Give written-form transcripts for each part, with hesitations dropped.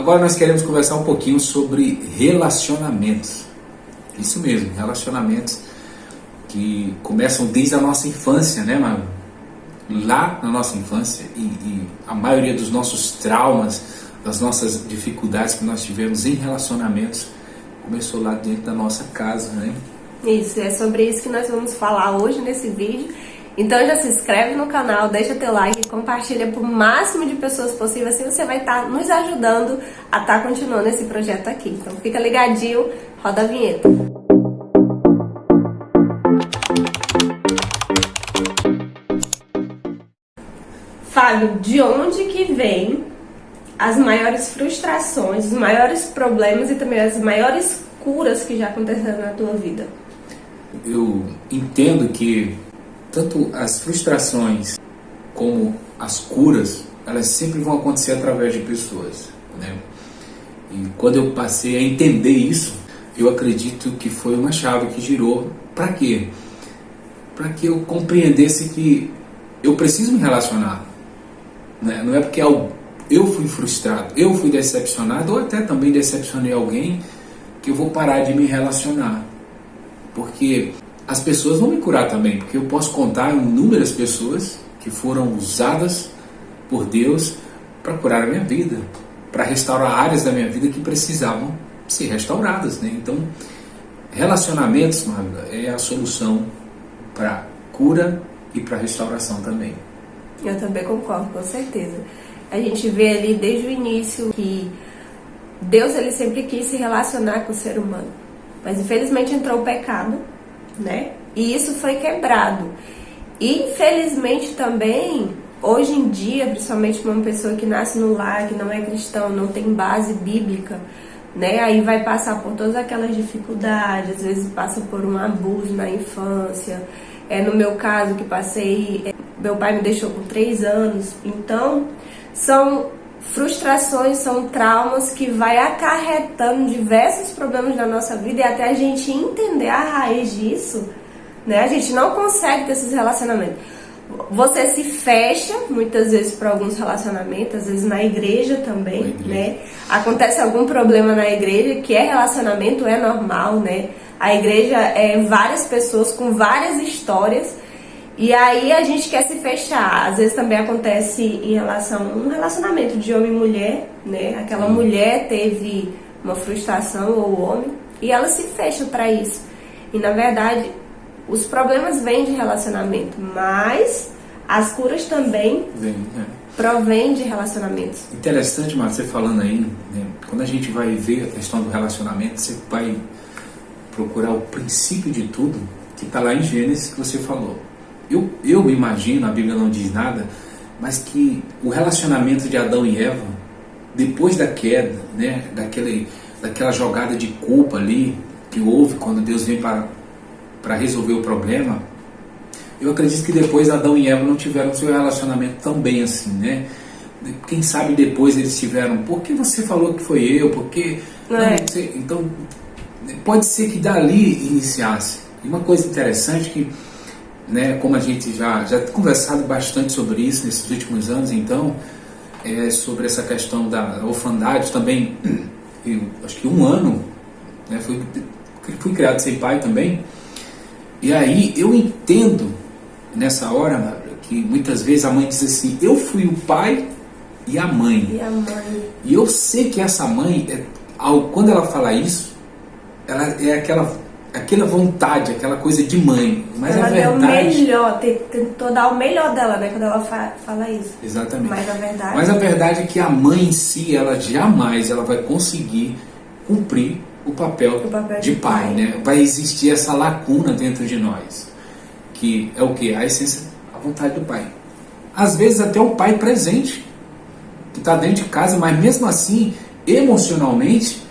Agora nós queremos conversar um pouquinho sobre relacionamentos. Isso mesmo, relacionamentos que começam desde a nossa infância, né, Mago? Lá na nossa infância, e a maioria dos nossos traumas, das nossas dificuldades que nós tivemos em relacionamentos, começou lá dentro da nossa casa, né? Isso, é sobre isso que nós vamos falar hoje nesse vídeo. Então já se inscreve no canal, deixa teu like, compartilha para o máximo de pessoas possível, assim você vai estar nos ajudando a estar continuando esse projeto aqui. Então fica ligadinho, roda a vinheta. Fábio, de onde que vem as maiores frustrações, os maiores problemas e também as maiores curas que já aconteceram na tua vida? Eu entendo que tanto as frustrações como as curas, elas sempre vão acontecer através de pessoas, né? E quando eu passei a entender isso, eu acredito que foi uma chave que girou. Para quê? Para que eu compreendesse que eu preciso me relacionar, né? Não é porque eu fui frustrado, eu fui decepcionado, ou até também decepcionei alguém, que eu vou parar de me relacionar. Porque as pessoas vão me curar também, porque eu posso contar inúmeras pessoas que foram usadas por Deus para curar a minha vida, para restaurar áreas da minha vida que precisavam ser restauradas, né? Então, relacionamentos, Magda, é a solução para cura e para restauração também. Eu também concordo, com certeza. A gente vê ali desde o início que Deus ele sempre quis se relacionar com o ser humano, mas infelizmente entrou o pecado, né? E isso foi quebrado. E infelizmente também, hoje em dia, principalmente uma pessoa que nasce no lar, que não é cristão, não tem base bíblica, né? Aí vai passar por todas aquelas dificuldades, às vezes passa por um abuso na infância. No meu caso, que passei, meu pai me deixou com 3 anos. Então, são frustrações, são traumas que vai acarretando diversos problemas na nossa vida, e até a gente entender a raiz disso, né? A gente não consegue ter esses relacionamentos. Você se fecha muitas vezes para alguns relacionamentos, às vezes na igreja também, né? Acontece algum problema na igreja, que é relacionamento, é normal, né? A igreja é várias pessoas com várias histórias, e aí a gente quer se fechar. Às vezes também acontece em relação a um relacionamento de homem e mulher, né? Aquela mulher teve uma frustração, ou o homem, e ela se fecha para isso. E na verdade, os problemas vêm de relacionamento, mas as curas também provêm de relacionamentos. Interessante, Marta, você falando aí, né? Quando a gente vai ver a questão do relacionamento, você vai procurar o princípio de tudo, que está lá em Gênesis, que você falou. Eu me imagino, a Bíblia não diz nada, mas que o relacionamento de Adão e Eva, depois da queda, né, daquela jogada de culpa ali, que houve quando Deus vem para resolver o problema, eu acredito que depois Adão e Eva não tiveram seu relacionamento tão bem assim, né? Quem sabe depois eles tiveram, por que você falou que foi eu? Porque então, pode ser que dali iniciasse. E uma coisa interessante que, né, como a gente já tem conversado bastante sobre isso nesses últimos anos, então, sobre essa questão da orfandade também, eu acho que 1 ano, né, fui criado sem pai também, e aí eu entendo nessa hora que muitas vezes a mãe diz assim, eu fui o pai e a mãe. E eu sei que essa mãe, quando ela fala isso, ela é aquela vontade, aquela coisa de mãe, mas ela a verdade... deu o melhor, tentou dar o melhor dela, né, quando ela fala isso. Exatamente. Mas a verdade é que a mãe em si, ela jamais vai conseguir cumprir o papel de pai, né? Vai existir essa lacuna dentro de nós, que é o que? A essência, a vontade do pai. Às vezes até o pai presente, que está dentro de casa, mas mesmo assim, emocionalmente,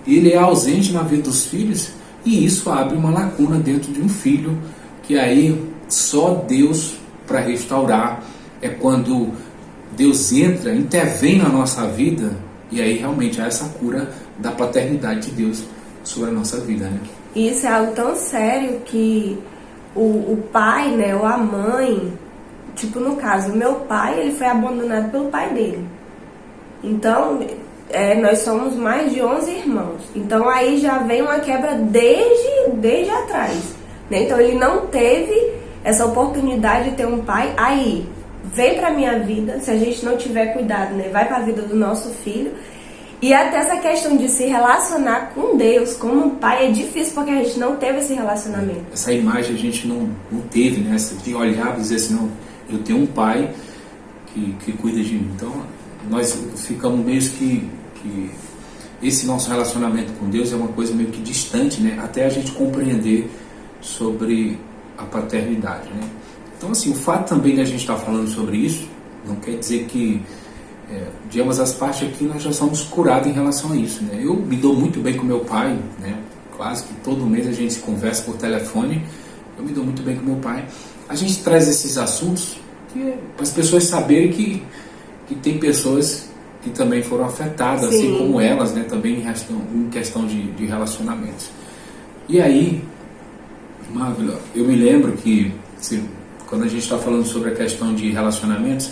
ele é ausente na vida dos filhos, e isso abre uma lacuna dentro de um filho, que aí só Deus para restaurar, é quando Deus entra, intervém na nossa vida, e aí realmente há essa cura da paternidade de Deus sobre a nossa vida, né? Isso é algo tão sério que o pai, né, ou a mãe, tipo no caso, o meu pai, ele foi abandonado pelo pai dele. Então, nós somos mais de 11 irmãos. Então aí já vem uma quebra desde atrás, né? Então ele não teve essa oportunidade de ter um pai. Aí vem pra minha vida, se a gente não tiver cuidado, né? Vai pra vida do nosso filho. E até essa questão de se relacionar com Deus como um pai é difícil porque a gente não teve esse relacionamento. Essa imagem a gente não teve, né? De olhar e dizer assim, não, eu tenho um pai que cuida de mim. Então nós ficamos meio que esse nosso relacionamento com Deus é uma coisa meio que distante, né? Até a gente compreender sobre a paternidade, né? Então assim, o fato também de a gente estar falando sobre isso não quer dizer que de ambas as partes aqui nós já somos curados em relação a isso, né? Eu me dou muito bem com meu pai, né? Quase que todo mês a gente conversa por telefone. Eu me dou muito bem com meu pai. A gente traz esses assuntos para as pessoas saberem que tem pessoas que também foram afetadas, Sim. assim como elas, né? Também em questão de relacionamentos. E aí, Mávila, eu me lembro que quando a gente está falando sobre a questão de relacionamentos,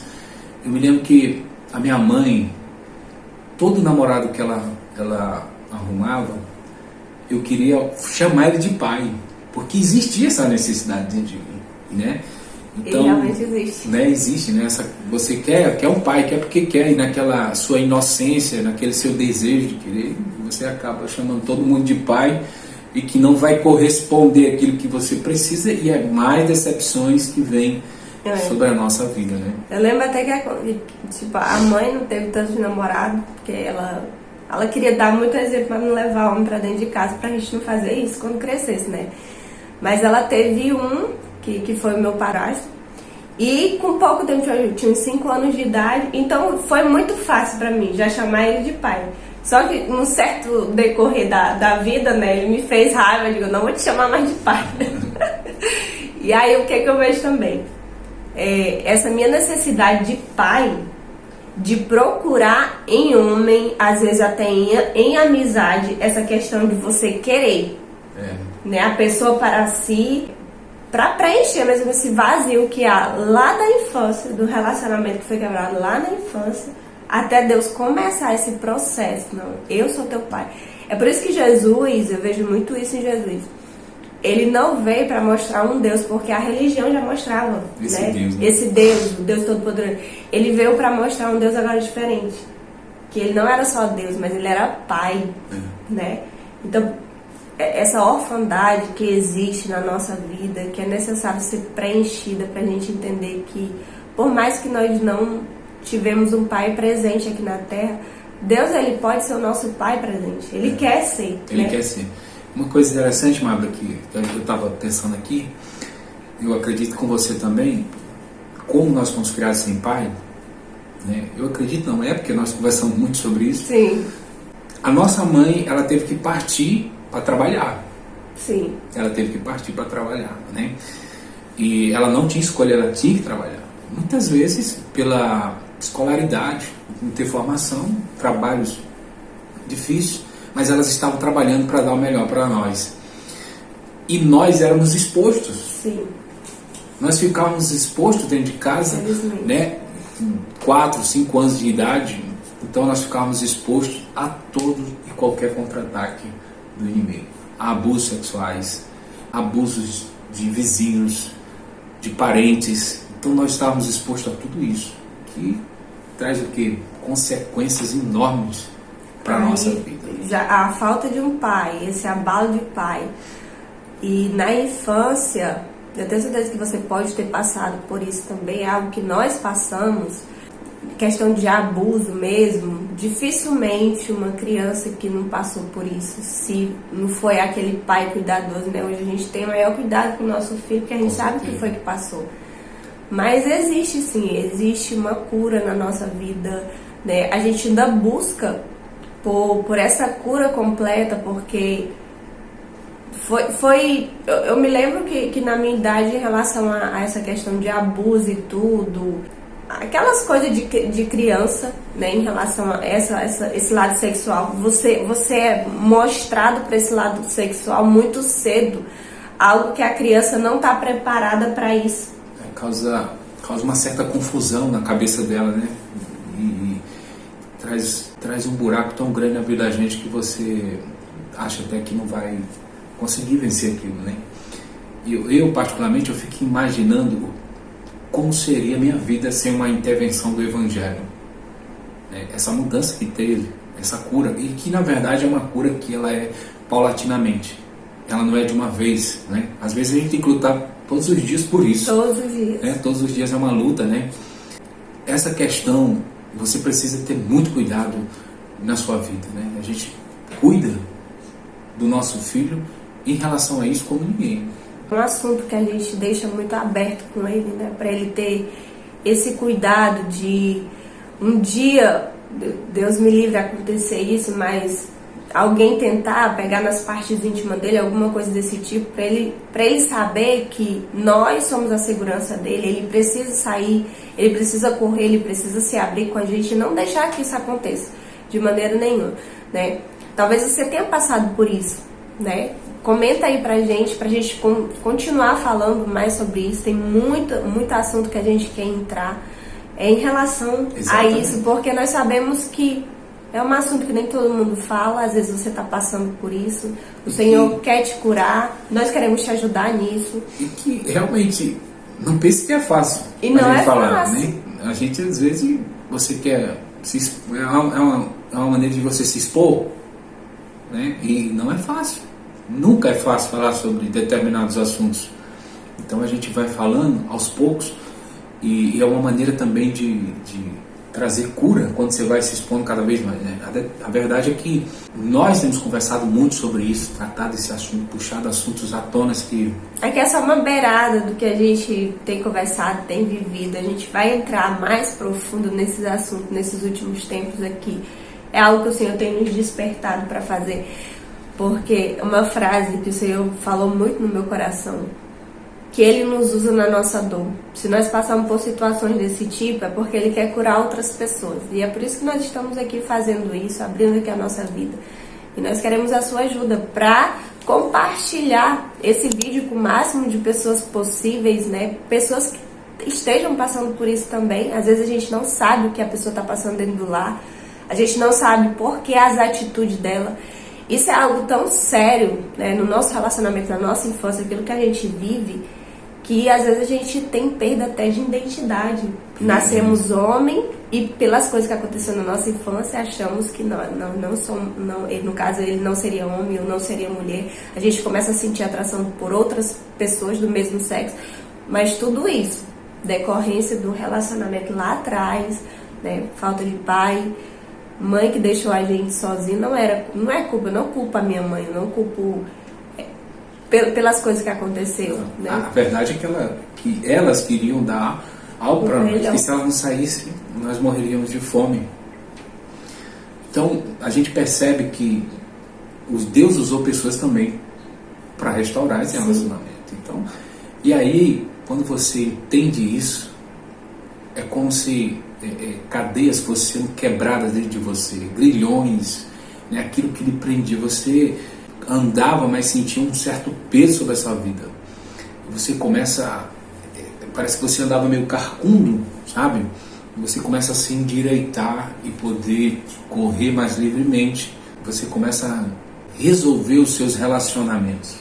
eu me lembro que a minha mãe, todo namorado que ela arrumava, eu queria chamar ele de pai, porque existia essa necessidade de mim, né? Então, e realmente existe. Né, existe, né? Você quer um pai, quer porque quer, e naquela sua inocência, naquele seu desejo de querer, você acaba chamando todo mundo de pai e que não vai corresponder àquilo que você precisa, e é mais decepções que vêm sobre a nossa vida, né? Eu lembro até que tipo, a mãe não teve tanto de namorado, porque ela queria dar muito exemplo para não levar homem para dentro de casa, pra gente não fazer isso quando crescesse, né? Mas ela teve um que foi o meu padrasto, e com pouco tempo, eu tinha uns 5 anos de idade, então foi muito fácil para mim já chamar ele de pai. Só que num certo decorrer da vida, né, ele me fez raiva, eu digo, não vou te chamar mais de pai. E aí o que eu vejo também? Essa minha necessidade de pai, de procurar em homem, às vezes até em amizade, essa questão de você querer, né, a pessoa para si, para preencher mesmo esse vazio que há lá da infância, do relacionamento que foi quebrado lá na infância, até Deus começar esse processo. Não, eu sou teu pai. É por isso que Jesus, eu vejo muito isso em Jesus, ele não veio para mostrar um Deus, porque a religião já mostrava, esse né? Deus, né? Esse Deus, o Deus Todo-Poderoso. Ele veio para mostrar um Deus agora diferente, que ele não era só Deus, mas ele era pai, né? Então, essa orfandade que existe na nossa vida, que é necessário ser preenchida para a gente entender que, por mais que nós não tivemos um pai presente aqui na Terra, Deus, ele pode ser o nosso pai presente. Ele quer ser. Ele né? quer ser. Uma coisa interessante, Mabra, que eu estava pensando aqui, eu acredito com você também, como nós fomos criados sem pai, né? Eu acredito, não é, porque nós conversamos muito sobre isso. Sim. A nossa mãe, ela teve que partir para trabalhar. Sim. Ela teve que partir para trabalhar, né? E ela não tinha escolha, ela tinha que trabalhar. Muitas vezes, pela escolaridade, não ter formação, trabalhos difíceis, mas elas estavam trabalhando para dar o melhor para nós. E nós éramos expostos. Sim. Nós ficávamos expostos dentro de casa, né? 4, 5 anos de idade. Então nós ficávamos expostos a todo e qualquer contra-ataque do inimigo. A abusos sexuais, abusos de vizinhos, de parentes. Então nós estávamos expostos a tudo isso, que traz o quê? Consequências enormes para a nossa vida. Já a falta de um pai, esse abalo de pai. E na infância, eu tenho certeza que você pode ter passado por isso também, é algo que nós passamos, questão de abuso mesmo. Dificilmente uma criança que não passou por isso, se não foi aquele pai cuidadoso, né? Hoje a gente tem maior cuidado com o nosso filho, porque a gente sabe o que foi que passou. Mas existe sim, existe uma cura na nossa vida, né? A gente ainda busca por essa cura completa, porque eu me lembro que na minha idade, em relação a essa questão de abuso e tudo, aquelas coisas de criança, né, em relação a esse lado sexual, você é mostrado para esse lado sexual muito cedo, algo que a criança não está preparada para isso. Causa uma certa confusão na cabeça dela, né? E traz um buraco tão grande na vida da gente que você acha até que não vai conseguir vencer aquilo, né? Eu particularmente, eu fico imaginando como seria a minha vida sem uma intervenção do Evangelho, né? Essa mudança que teve, essa cura, e que na verdade é uma cura que ela é paulatinamente, ela não é de uma vez, né? Às vezes a gente tem que lutar todos os dias por isso. Todos os dias. Né? Todos os dias é uma luta, né? Essa questão, você precisa ter muito cuidado na sua vida, né? A gente cuida do nosso filho em relação a isso como ninguém. Um assunto que a gente deixa muito aberto com ele, né? Para ele ter esse cuidado de um dia, Deus me livre acontecer isso, mas alguém tentar pegar nas partes íntimas dele, alguma coisa desse tipo, para ele saber que nós somos a segurança dele, ele precisa sair, ele precisa correr, ele precisa se abrir com a gente e não deixar que isso aconteça de maneira nenhuma, né? Talvez você tenha passado por isso, né? Comenta aí pra gente continuar falando mais sobre isso. Tem muito assunto que a gente quer entrar em relação a isso, porque nós sabemos que é um assunto que nem todo mundo fala. Às vezes você está passando por isso, o Senhor quer te curar, nós queremos te ajudar nisso. E que realmente, não pense que é fácil. E não é falar, fácil. Né? A gente, às vezes, você quer é uma maneira de você se expor, né? E não é fácil. Nunca é fácil falar sobre determinados assuntos. Então a gente vai falando aos poucos, e é uma maneira também de trazer cura quando você vai se expondo cada vez mais, né? A verdade é que nós temos conversado muito sobre isso, tratado esse assunto, puxado assuntos à tona que... Aqui é só uma beirada do que a gente tem conversado, tem vivido. A gente vai entrar mais profundo nesses assuntos, nesses últimos tempos aqui. É algo que o Senhor tem nos despertado para fazer. Porque uma frase que o Senhor falou muito no meu coração, que Ele nos usa na nossa dor. Se nós passarmos por situações desse tipo, é porque Ele quer curar outras pessoas. E é por isso que nós estamos aqui fazendo isso, abrindo aqui a nossa vida. E nós queremos a sua ajuda para compartilhar esse vídeo com o máximo de pessoas possíveis, né? Pessoas que estejam passando por isso também. Às vezes a gente não sabe o que a pessoa está passando dentro do lar. A gente não sabe por que as atitudes dela. Isso é algo tão sério, né, no nosso relacionamento, na nossa infância, aquilo que a gente vive, que às vezes a gente tem perda até de identidade. Nascemos homem e pelas coisas que aconteceram na nossa infância, achamos que não somos, no caso ele não seria homem ou não seria mulher. A gente começa a sentir atração por outras pessoas do mesmo sexo, mas tudo isso, decorrência do relacionamento lá atrás, né, falta de pai, mãe que deixou a gente sozinho, não é culpa, eu não culpo a minha mãe, eu não culpo pelas coisas que aconteceu, né? A verdade é que elas queriam dar algo para nós, e se elas não saíssem, nós morreríamos de fome. Então, a gente percebe que Deus usou pessoas também para restaurar esse relacionamento. Então, e aí, quando você entende isso, é como se cadeias fossem sendo quebradas dentro de você, grilhões, né? Aquilo que lhe prendia, você andava, mas sentia um certo peso sobre a sua vida. Você começa parece que você andava meio carcundo, sabe? Você começa a se endireitar e poder correr mais livremente. Você começa a resolver os seus relacionamentos.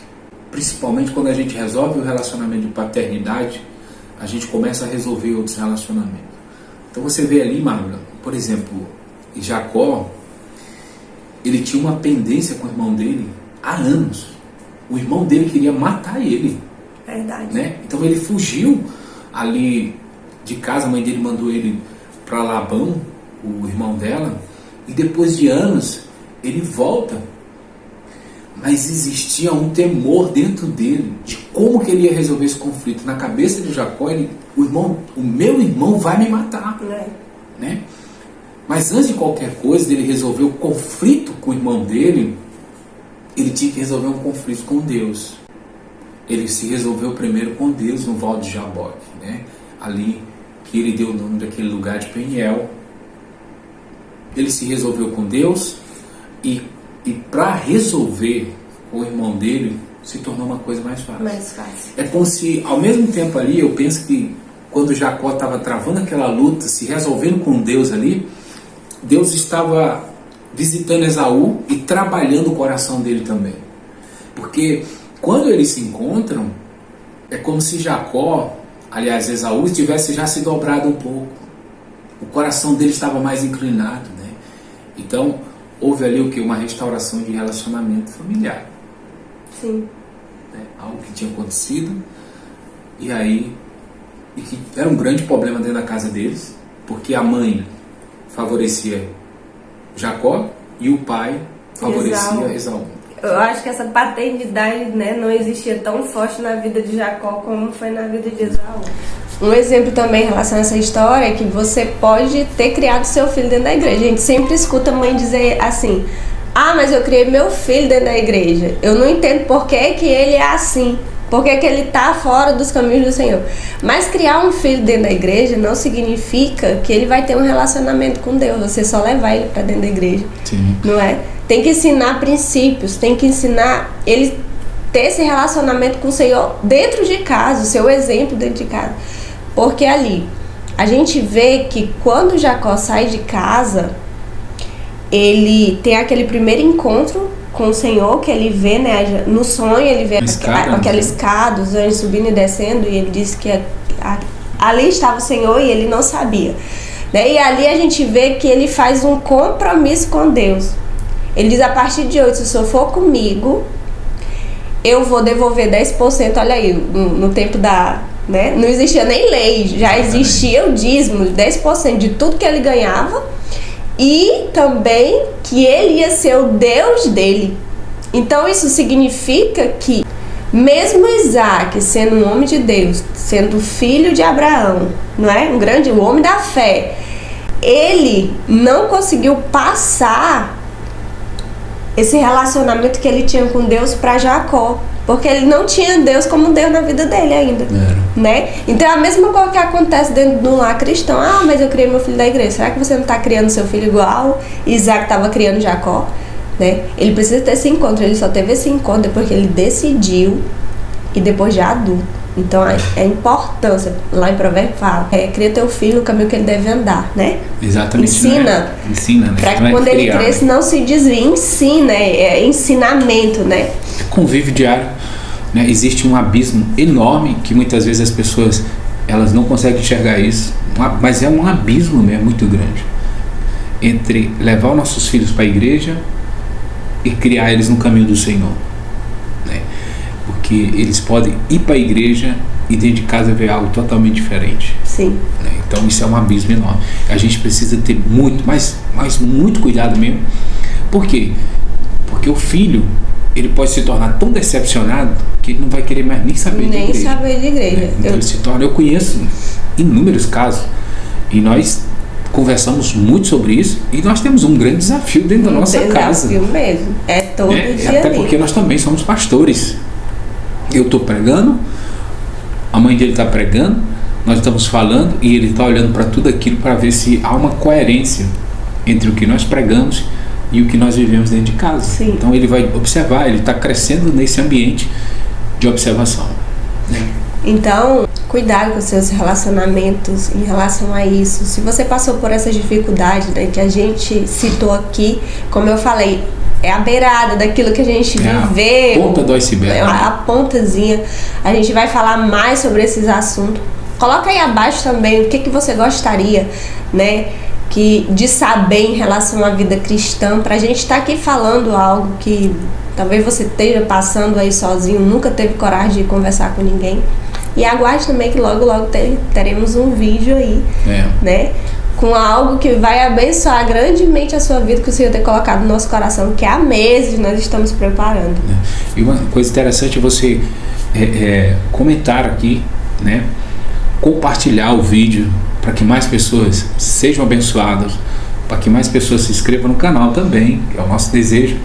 Principalmente quando a gente resolve o relacionamento de paternidade, a gente começa a resolver outros relacionamentos. Então você vê ali, Marla, por exemplo, Jacó, ele tinha uma pendência com o irmão dele há anos. O irmão dele queria matar ele. Verdade. Né? Então ele fugiu ali de casa, a mãe dele mandou ele para Labão, o irmão dela, e depois de anos ele volta. Mas existia um temor dentro dele de como que ele ia resolver esse conflito. Na cabeça de Jacó, o meu irmão vai me matar. Né? Mas antes de qualquer coisa, dele resolver o conflito com o irmão dele, ele tinha que resolver um conflito com Deus. Ele se resolveu primeiro com Deus no Val de Jaboque, né? Ali que ele deu o nome daquele lugar de Peniel. Ele se resolveu com Deus e para resolver com o irmão dele se tornou uma coisa mais fácil. É como se, ao mesmo tempo ali, eu penso que quando Jacó estava travando aquela luta, se resolvendo com Deus ali, Deus estava visitando Esaú e trabalhando o coração dele também. Porque quando eles se encontram, é como se Jacó, aliás Esaú, tivesse já se dobrado um pouco. O coração dele estava mais inclinado, né? Então, houve ali o que? Uma restauração de relacionamento familiar. Sim. Né? Algo que tinha acontecido, e aí, e que era um grande problema dentro da casa deles, porque a mãe favorecia Jacó e o pai favorecia Esaú. Eu acho que essa paternidade, né, não existia tão forte na vida de Jacó como foi na vida de Esaú. Um exemplo também em relação a essa história é que você pode ter criado seu filho dentro da igreja. A gente sempre escuta a mãe dizer assim: ah, mas eu criei meu filho dentro da igreja. Eu não entendo por que ele é assim. Por que ele está fora dos caminhos do Senhor. Mas criar um filho dentro da igreja não significa que ele vai ter um relacionamento com Deus. Você só levar ele para dentro da igreja. Sim. Não é? Tem que ensinar princípios, tem que ensinar ele ter esse relacionamento com o Senhor dentro de casa, o seu exemplo dentro de casa. Porque ali, a gente vê que quando Jacó sai de casa, ele tem aquele primeiro encontro com o Senhor, que ele vê, né, no sonho, ele vê aquela escada, os anjos subindo e descendo, e ele disse que ali estava o Senhor e ele não sabia. Né? E ali a gente vê que ele faz um compromisso com Deus. Ele diz: a partir de hoje, se o Senhor for comigo, eu vou devolver 10%. Olha aí, no tempo da... Né? Não existia nem lei, já existia o dízimo, 10% de tudo que ele ganhava, e também que ele ia ser o Deus dele. Então isso significa que mesmo Isaac sendo um homem de Deus, sendo filho de Abraão, não é? Um homem da fé, ele não conseguiu passar esse relacionamento que ele tinha com Deus para Jacó, porque ele não tinha Deus como Deus na vida dele ainda, né? Então é a mesma coisa que acontece dentro do lar cristão. Ah, mas eu criei meu filho da igreja. Será que você não está criando seu filho igual Isaac estava criando Jacó? Né? Ele precisa ter esse encontro. Ele só teve esse encontro depois que ele decidiu e depois já adulto. Então a importância, lá em Provérbios fala, cria teu filho no caminho que ele deve andar, né? Exatamente. Ensina, né? Para que quando ele cresça não se desvie. Ensina, ensinamento, né? Convívio diário, né? Existe um abismo enorme que muitas vezes as pessoas elas não conseguem enxergar isso, mas é um abismo mesmo muito grande entre levar os nossos filhos para a igreja e criar eles no caminho do Senhor, né? Porque eles podem ir para a igreja e dentro de casa ver algo totalmente diferente. Sim. Né? Então isso é um abismo enorme. A gente precisa ter muito, mas muito cuidado mesmo. Por quê? Porque o filho, ele pode se tornar tão decepcionado que ele não vai querer mais nem saber de igreja. Né? Então ele se torna... Eu conheço inúmeros casos e nós conversamos muito sobre isso e nós temos um grande desafio dentro da nossa casa. Desafio mesmo. É todo dia. Até porque nós também somos pastores. Eu estou pregando, a mãe dele está pregando, nós estamos falando e ele está olhando para tudo aquilo para ver se há uma coerência entre o que nós pregamos e o que nós vivemos dentro de casa. Sim. Então ele vai observar, ele está crescendo nesse ambiente de observação, né? Então, cuidado com os seus relacionamentos em relação a isso. Se você passou por essa dificuldade, né, que a gente citou aqui, como eu falei, é a beirada daquilo que a gente viveu. A ponta do iceberg. A pontazinha. A gente vai falar mais sobre esses assuntos. Coloca aí abaixo também o que você gostaria, né, de saber em relação à vida cristã, pra gente estar aqui falando algo que talvez você esteja passando aí sozinho, nunca teve coragem de conversar com ninguém. E aguarde também que logo teremos um vídeo aí, né, com algo que vai abençoar grandemente a sua vida, que o Senhor tem colocado no nosso coração, que há meses nós estamos preparando. E uma coisa interessante é você comentar aqui, né, compartilhar o vídeo para que mais pessoas sejam abençoadas, para que mais pessoas se inscrevam no canal também, que é o nosso desejo.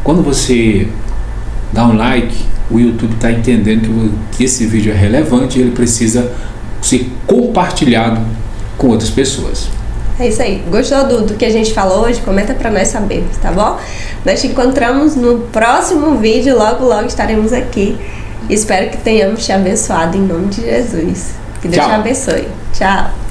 Quando você dá um like, o YouTube está entendendo que esse vídeo é relevante e ele precisa ser compartilhado com outras pessoas. É isso aí. Gostou do que a gente falou hoje? Comenta para nós sabermos, tá bom? Nós te encontramos no próximo vídeo, logo estaremos aqui. Espero que tenhamos te abençoado em nome de Jesus. Que Deus te abençoe. Tchau.